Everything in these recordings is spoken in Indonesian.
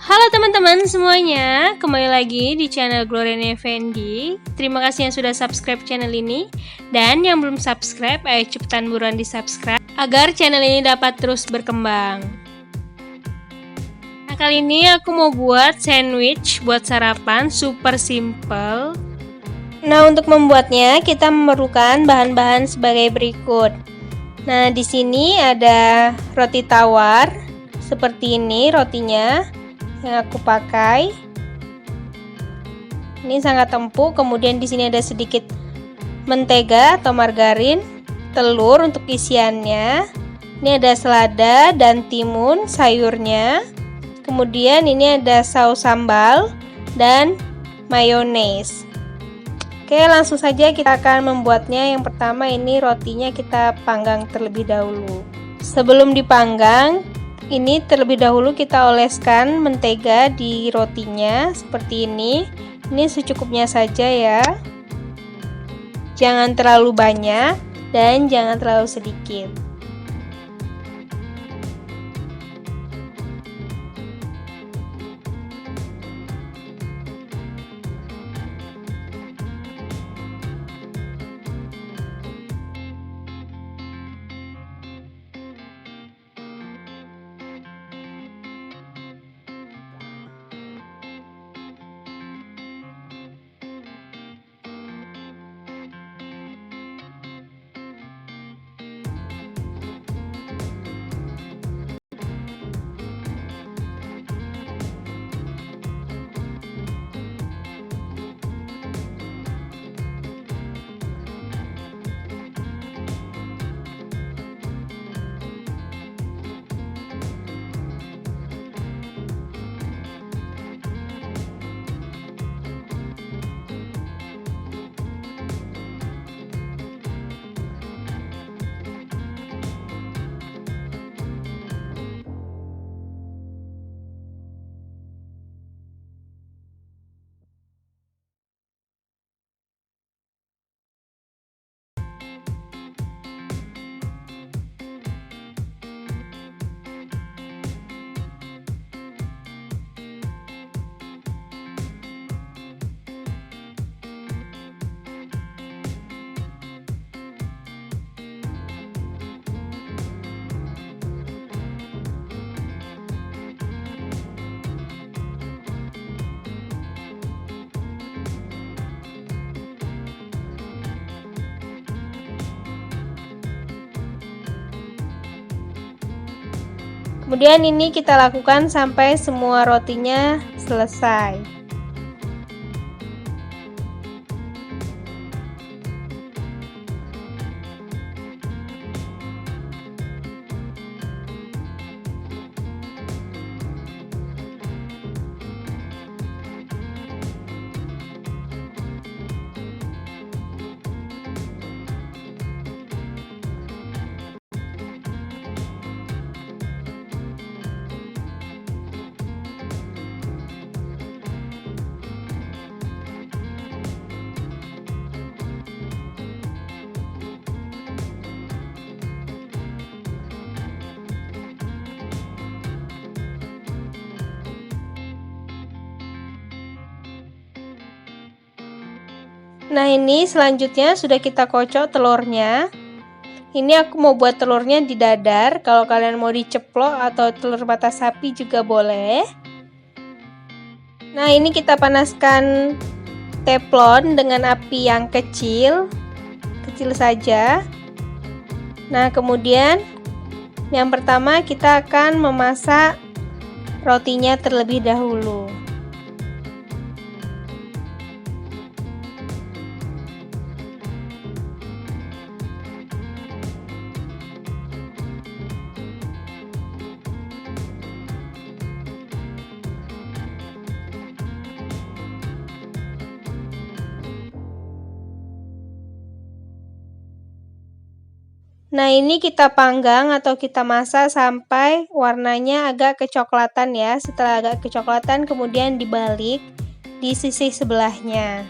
Halo teman-teman semuanya, kembali lagi di channel Gloriana Effendi. Terima kasih yang sudah subscribe channel ini. Dan yang belum subscribe, ayo cepetan buruan di subscribe agar channel ini dapat terus berkembang. Nah, kali ini aku mau buat sandwich buat sarapan, super simple. Nah, untuk membuatnya kita memerlukan bahan-bahan sebagai berikut. Nah, di sini ada roti tawar, seperti ini rotinya yang aku pakai. Ini sangat empuk. Kemudian di sini ada sedikit mentega atau margarin, telur untuk isiannya. Ini ada selada dan timun sayurnya. Kemudian ini ada saus sambal dan mayones. Oke, langsung saja kita akan membuatnya. Yang pertama ini rotinya kita panggang terlebih dahulu. Sebelum dipanggang, ini terlebih dahulu kita oleskan mentega di rotinya seperti ini. Ini secukupnya saja ya. Jangan terlalu banyak dan jangan terlalu sedikit. Kemudian ini kita lakukan sampai semua rotinya selesai. Nah, ini selanjutnya sudah kita kocok telurnya. Ini aku mau buat telurnya di dadar. Kalau kalian mau diceplok atau telur mata sapi juga boleh. Nah, ini kita panaskan teflon dengan api yang kecil saja. Nah, kemudian yang pertama kita akan memasak rotinya terlebih dahulu. Nah, ini kita panggang atau kita masak sampai warnanya agak kecoklatan ya. Setelah agak kecoklatan, kemudian dibalik di sisi sebelahnya.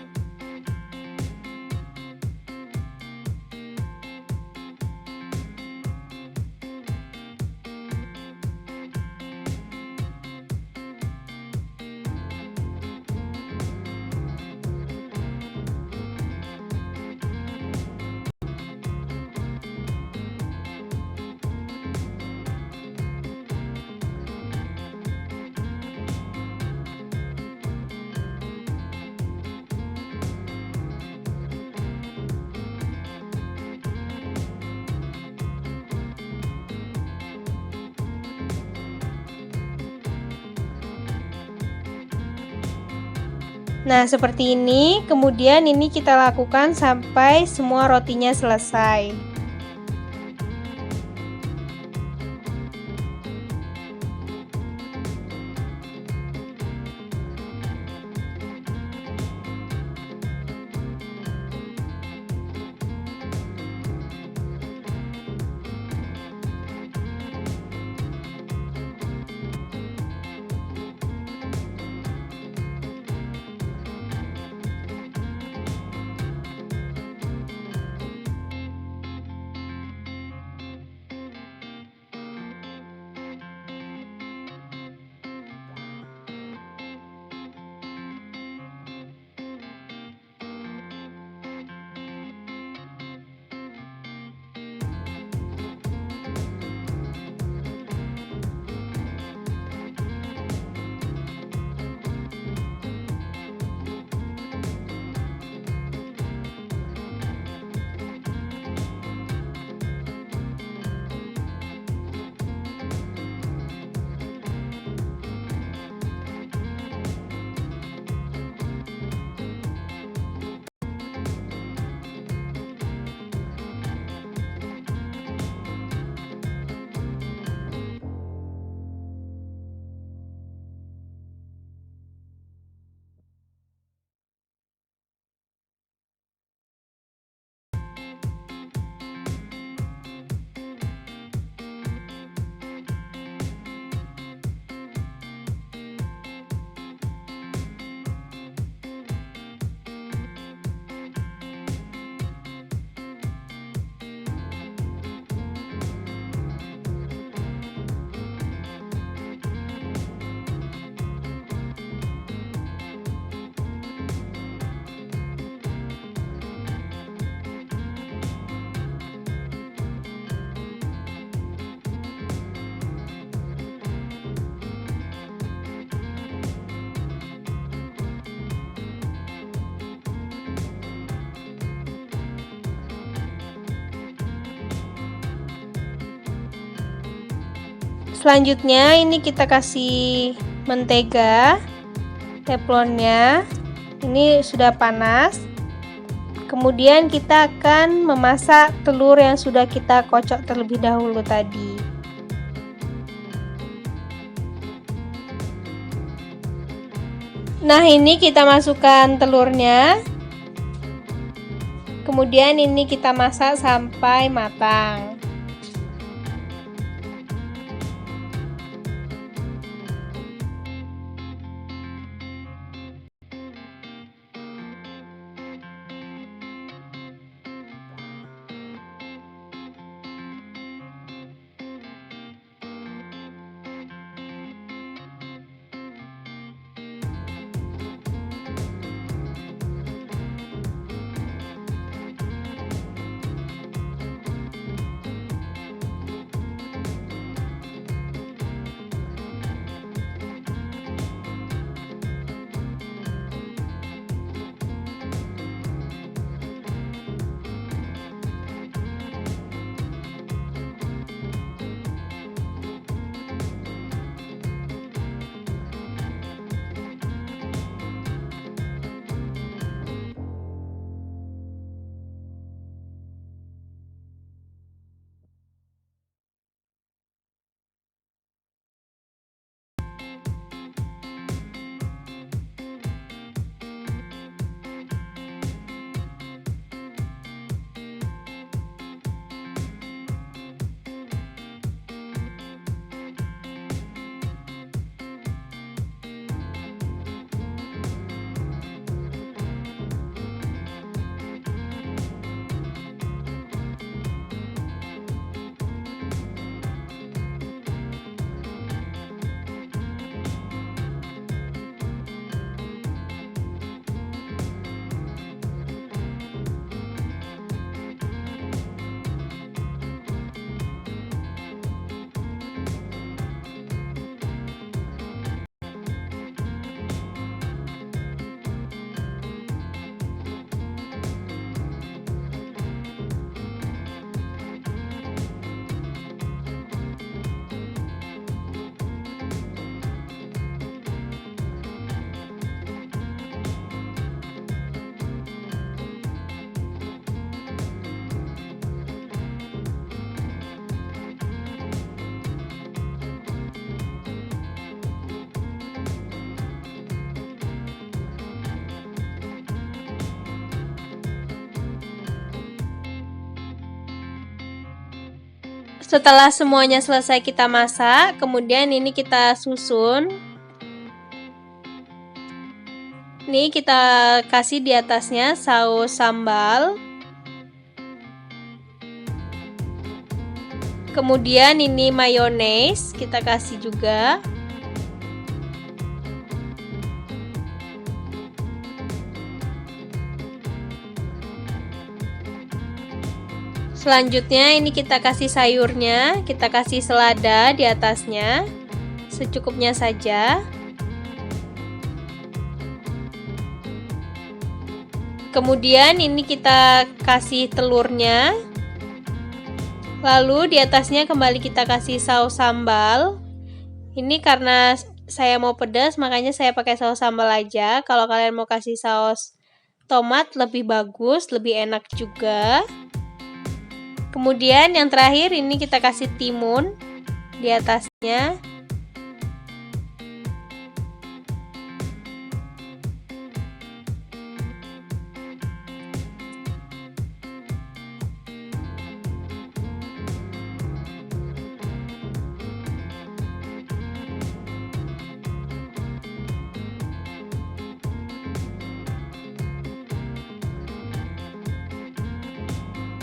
Nah, seperti ini. Kemudian ini kita lakukan sampai semua rotinya selesai. Selanjutnya ini kita kasih mentega, teflonnya ini sudah panas. Kemudian kita akan memasak telur yang sudah kita kocok terlebih dahulu tadi. Nah, ini kita masukkan telurnya. Kemudian ini kita masak sampai matang. Setelah semuanya selesai kita masak, kemudian ini kita susun. Nih kita kasih di atasnya saus sambal. Kemudian ini mayones kita kasih juga. Selanjutnya ini kita kasih sayurnya, kita kasih selada di atasnya, secukupnya saja. Kemudian ini kita kasih telurnya. Lalu di atasnya kembali kita kasih saus sambal. Ini karena saya mau pedas, makanya saya pakai saus sambal aja. Kalau kalian mau kasih saus tomat lebih bagus, lebih enak juga. Kemudian yang terakhir ini kita kasih timun di atasnya.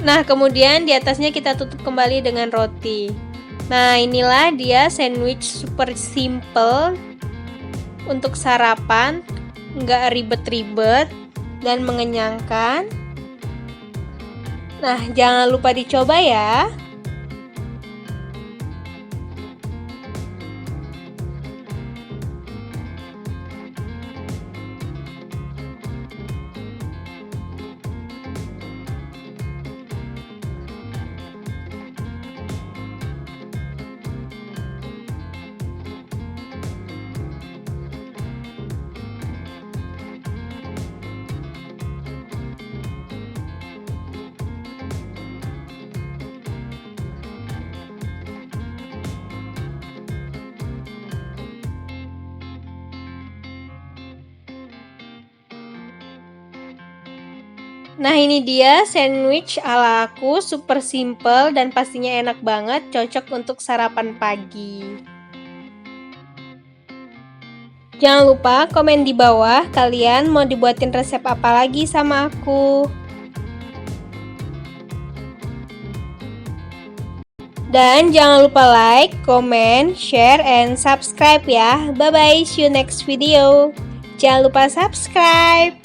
Nah, kemudian di atasnya kita tutup kembali dengan roti. Nah, inilah dia sandwich super simple untuk sarapan, nggak ribet-ribet dan mengenyangkan. Nah, jangan lupa dicoba ya. Nah, ini dia sandwich ala aku, super simple dan pastinya enak banget, cocok untuk sarapan pagi. Jangan lupa komen di bawah kalian mau dibuatin resep apa lagi sama aku. Dan jangan lupa like, comment, share, and subscribe ya. Bye-bye, see you next video. Jangan lupa subscribe.